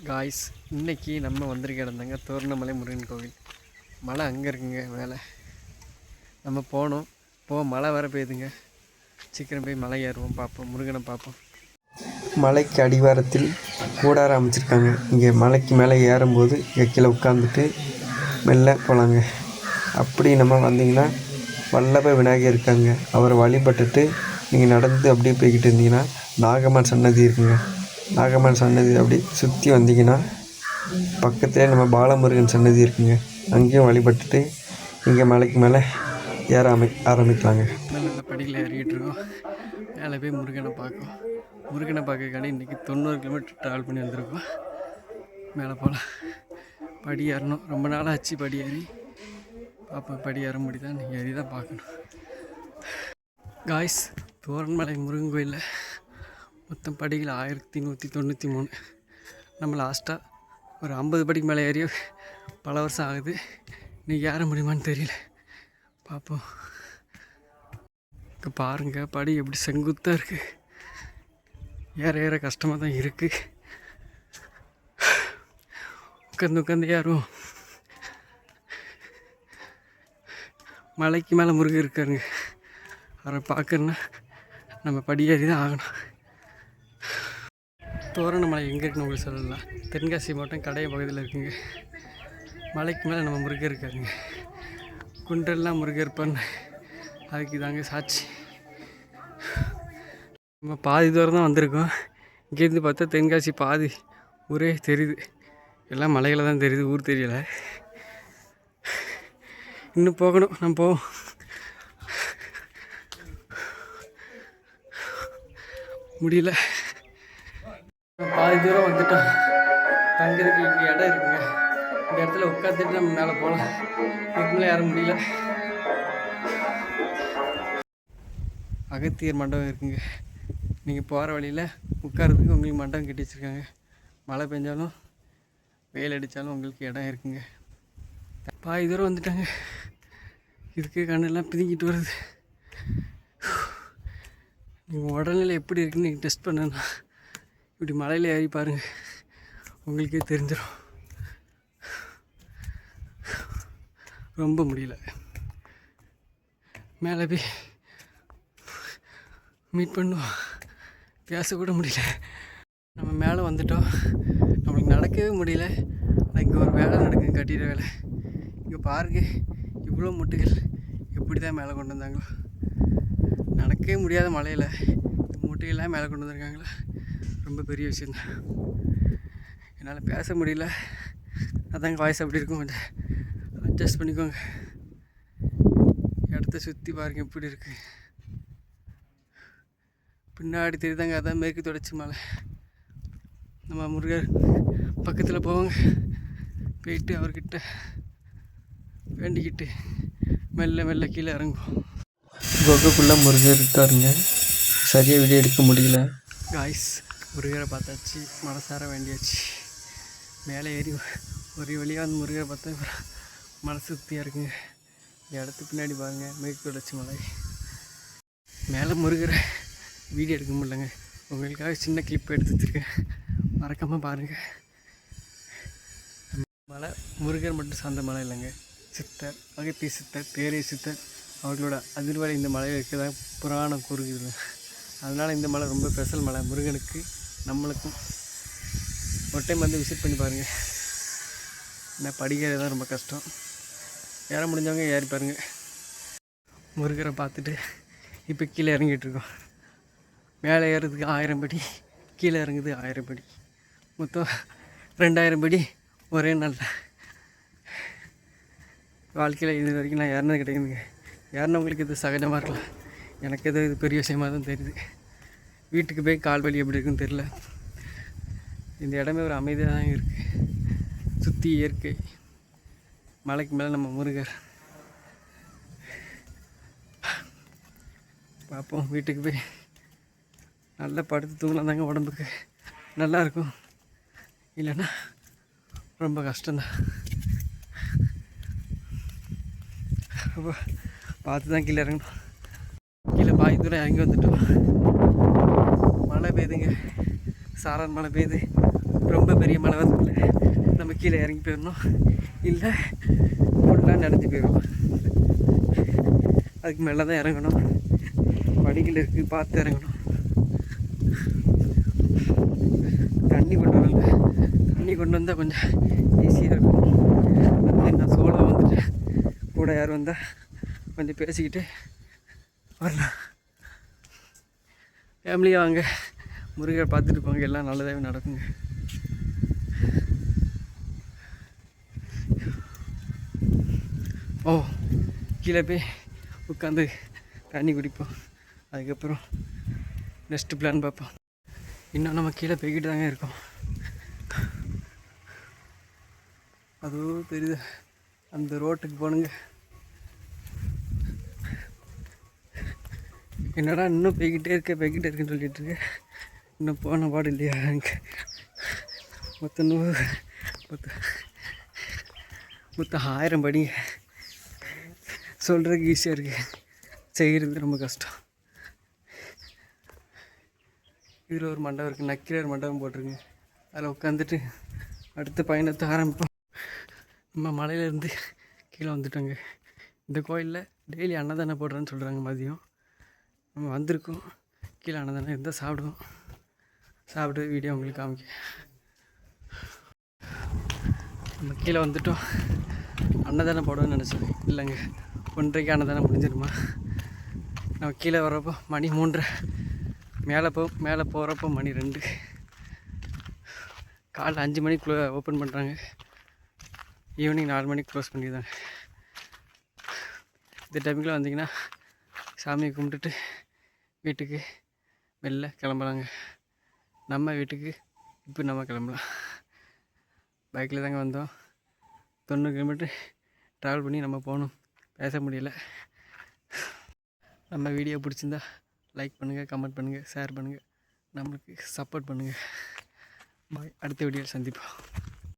Guys, இன்றைக்கி நம்ம வந்திருக்க இடந்தாங்க தோரணமலை முருகன் கோவில். மலை அங்கே இருக்குங்க மேலே. நம்ம போனோம், மழை வர பெய்யுதுங்க. சீக்கிரம் போய் மலை ஏறுவோம், பார்ப்போம், முருகனை பார்ப்போம். மலைக்கு அடிவாரத்தில் கூடாரம் அமைச்சிருக்காங்க. இங்கே மலைக்கு மேலே ஏறும்போது இங்கே கீழே உட்காந்துட்டு மெல்ல போகலாங்க. அப்படி நம்ம வந்தீங்கன்னா வல்லப விநாயகர் இருக்காங்க. அவரை வழிபட்டுட்டு நீங்கள் நடந்து அப்படியே போய்கிட்டு இருந்தீங்கன்னா நாகம்மன் சன்னதி இருக்குங்க. நாகம்மன் சன்னதி அப்படி சுற்றி வந்தீங்கன்னா பக்கத்துலேயே நம்ம பாலமுருகன் சன்னதி இருக்குங்க. அங்கேயும் வழிபட்டுட்டு இங்கே மலைக்கு மேலே ஏற ஆரம்பிக்கலாங்க. நல்ல படியில் ஏறிக்கிட்டு இருக்கோம். மேலே போய் முருகனை பார்க்கும். முருகனை பார்க்கக்காண்டி இன்றைக்கி 90 கிலோமீட்டர் ட்ராவல் பண்ணி வந்திருக்கோம். மேலே போகலாம். படி ஏறணும். ரொம்ப நாளாக ஆச்சு படி ஏறி. பார்ப்போம், படி ஏற முடியுதான். நீங்கள் ஏறி தான் பார்க்கணும். காய்ஸ், தோரணமலை முருகன் கோயிலில் மொத்தம் படிகள் 1193. நம்ம லாஸ்ட்டாக ஒரு 50 படிக்கு மேலே ஏறிய பல வருஷம் ஆகுது. இன்றைக்கி ஏற முடியுமான்னு தெரியல, பார்ப்போம். இங்கே பாருங்கள், படி எப்படி செங்குத்தாக இருக்குது. ஏற கஷ்டமாக தான் இருக்குது. உட்காந்து ஏறுவோம். மலைக்கு மேலே முருகன் இருக்காருங்க. அவரை பார்க்கணுன்னா நம்ம படியேறி தான் ஆகணும். தோரணமலை எங்கே இருக்குன்னு உங்களுக்கு சொல்லலாம். தென்காசி மாவட்டம் கடைய பகுதியில் இருக்குங்க. மலைக்கு மேலே நம்ம முருகர் இருக்காருங்க. குன்றெல்லாம் முருகர் இருப்பான்னு அதுக்கு தாங்க சாட்சி. நம்ம பாதி தூரம் தான் வந்திருக்கோம். இங்கேருந்து பார்த்தா தென்காசி பாதி ஊரே தெரியுது. எல்லாம் மலைகளை தான் தெரியுது, ஊர் தெரியலை. இன்னும் போகணும், நம்ம போவோம். முடியல, பாதி தூரம் வந்துட்டோம். தங்கிறதுக்கு இங்கே இடம் இருக்குங்க. இந்த இடத்துல உட்காந்துட்டு நம்ம மேலே போகலாம். இதுக்கு மேலே ஏற முடியல. அகத்தியர் மண்டபம் இருக்குங்க. நீங்கள் போகிற வழியில் உட்காரதுக்கு உங்களுக்கு மண்டபம் கட்டி வச்சுருக்காங்க. மழை பெஞ்சாலும் வெயில் அடித்தாலும் உங்களுக்கு இடம் இருக்குங்க. பாதி தூரம் வந்துட்டாங்க. இதுக்கு கண்ணெல்லாம் பிதுங்கிட்டு வருது. நீங்கள் உடல்நிலை எப்படி இருக்குன்னு நீங்கள் டெஸ்ட் பண்ணனா இப்படி மலையில் ஏறி பாருங்கள், உங்களுக்கே தெரிஞ்சிடும். ரொம்ப முடியல. மேலே போய் மீட் பண்ணுவோம். பேசக்கூட முடியல. நம்ம மேலே வந்துட்டோம். நம்மளுக்கு நடக்கவே முடியல. இங்கே ஒரு வேலை நடக்குங்க, கட்டிட வேலை. இங்கே பாருங்க, இவ்வளோ முட்டுகள் எப்படி தான் மேலே கொண்டு வந்தாங்களோ. நடக்கவே முடியாத மலையில் மூட்டையெல்லாம் மேலே கொண்டு வந்திருக்காங்களா. ரொம்ப பெரிய விஷயந்தான். என்னால் பேச முடியல. அதாங்க வாய்ஸ் அப்படி இருக்கும். கொஞ்சம் அட்ஜஸ்ட் பண்ணிக்கோங்க. இடத்த சுற்றி பாருங்கள் எப்படி இருக்குது. பின்னாடி தெரியுதாங்க, அதான் மேற்கு தொடர்ச்சி மலை. நம்ம முருகர் பக்கத்தில் போவாங்க. போயிட்டு அவர்கிட்ட வேண்டிக்கிட்டு மெல்ல கீழே இறங்குவோம். குகைக்குள்ளே முருகர் இருக்காருங்க. சரியாக வீடியோ எடுக்க முடியல. காய்ஸ், முருகரை பார்த்தாச்சு, மனசார வேண்டியாச்சு. மேலே ஏறி ஒரு வழியாக வந்து முருகரை பார்த்தா மனசு திருப்தியாக இருக்குங்க. இந்த இடத்துக்கு பின்னாடி பாருங்கள், மேற்கு தொடர்ச்சி மலை. மேலே முருகரை வீடியோ எடுக்க முடியலங்க. உங்களுக்காக சின்ன கிளிப் எடுத்து வச்சுருக்கேன், மறக்காமல் பாருங்கள். மலை முருகர் மட்டும் சார்ந்த மலை இல்லைங்க. சித்தர், அகத்திய சித்தர், பேரிய சித்தர் அவர்களோட அதிர்வலை இந்த மலையில் இருக்கிறதா புராணம் கூறுகிறது. அதனால் இந்த மலை ரொம்ப ஸ்பெஷல் மலை முருகனுக்கு, நம்மளுக்கும். ஒரு டைம் வந்து விசிட் பண்ணி பாருங்கள். ஏன்னா படிக்கிறது தான் ரொம்ப கஷ்டம். ஏற முடிஞ்சவங்க ஏறி பாருங்கள். முருகரை பார்த்துட்டு இப்போ கீழே இறங்கிட்டுருக்கோம். மேலே ஏறுறதுக்கு 1000 படி, கீழே இறங்குது 1000 படி. மொத்தம் 2000 படி ஒரே நாளில். வாழ்க்கையில் இது வரைக்கும் நான் ஏறினது கிடைக்குதுங்க. ஏறினவங்களுக்கு இது சகஜமாக இருக்கலாம். எனக்கு எதோ இது பெரிய விஷயமாக தான் தெரியுது. வீட்டுக்கு போய் கால் வலி எப்படி இருக்குன்னு தெரியல. இந்த இடமே ஒரு அமைதியாக தான் இருக்குது. சுற்றி இயற்கை, மலைக்கு மேலே நம்ம முருகர். பார்ப்போம், வீட்டுக்கு போய் நல்லா படுத்து தூங்கலாம் தாங்க. உடம்புக்கு நல்லாயிருக்கும். இல்லைன்னா ரொம்ப கஷ்டம்தான். அப்போ பார்த்து தான் கீழே இறங்கணும். கீழே பாதி தூரம் இறங்கி வந்துட்டோம். மழை பெய்யுதுங்க. சாரல் மழை பெய்யுது. ரொம்ப பெரிய மழை வரதுக்குள்ள நம்ம கீழே இறங்கி போயிடணும், இல்லை ஃபுல்லாக நடந்து போயிடும். அதுக்கு மேலே தான் இறங்கணும். படிக்கல் இருக்குது, பார்த்து இறங்கணும். தண்ணி கொண்டு வரல, தண்ணி கொண்டு வந்தால் கொஞ்சம் ஈஸியாக இருக்கும். நான் சோளம் வந்துட்டேன், கூட யார் வந்தால் கொஞ்சம் பேசிக்கிட்டு வரலாம். ஃபேமிலியாக வாங்க, முருகரை பார்த்துட்டு போங்க, எல்லாம் நல்லதாகவே நடக்குங்க. ஓ, கீழே போய் உட்காந்து தண்ணி குடிப்போம். அதுக்கப்புறம் நெக்ஸ்ட்டு பிளான் பார்ப்போம். இன்னும் நம்ம கீழே போய்கிட்டு தாங்க இருக்கோம். அதுவும் தெரியுது, அந்த ரோட்டுக்கு போகணுங்க. என்னடா இன்னும் போய்கிட்டே இருக்குன்னு சொல்லிட்டு இருக்கு. இன்னும் போன பாடு இல்லையா? மொத்தம் 1000 படி. சொல்கிறதுக்கு ஈஸியாக இருக்குது, செய்கிறது ரொம்ப கஷ்டம். இதில் ஒரு மண்டபம் இருக்குது, நக்கீரர் மண்டபம் போட்டிருக்குங்க. அதில் உட்காந்துட்டு அடுத்த பயணத்தை ஆரம்பிப்போம். நம்ம மலையிலேருந்து கீழே வந்துட்டோங்க. இந்த கோயிலில் டெய்லி அன்னதானம் போடுறேன்னு சொல்கிறாங்க. மதியம் நம்ம வந்திருக்கோம், கீழே அன்னதானம் இருந்தால் சாப்பிடுவோம். சாப்பிட்டு வீடியோ உங்களுக்கு காமிக்க. நம்ம கீழே வந்துட்டோம். அன்னதானம் போடுவோன்னு நினச்சேன், இல்லைங்க 1:30க்கு அன்னதானம் முடிஞ்சிருமா. நம்ம கீழே வர்றப்போ மணி 3:30, மேலே போகிறப்போ மணி 2. காலைல 5 மணிக்கு ஓப்பன் பண்ணுறாங்க, ஈவினிங் 4 மணிக்கு க்ளோஸ் பண்ணிடுறாங்க. இந்த டைமுக்குள்ள வந்தீங்கன்னா சாமியை கும்பிட்டுட்டு வீட்டுக்கு வெளில கிளம்பலாங்க. நம்ம வீட்டுக்கு இப்போ நம்ம கிளம்பலாம். பைக்கில் தாங்க வந்தோம், 90 கிலோமீட்டர் ட்ராவல் பண்ணி நம்ம போகணும். பேச முடியல. நம்ம வீடியோ பிடிச்சிருந்தா லைக் பண்ணுங்கள், கமெண்ட் பண்ணுங்கள், ஷேர் பண்ணுங்கள், நம்மளுக்கு சப்போர்ட் பண்ணுங்கள். பாய், அடுத்த வீடியோவில் சந்திப்போம்.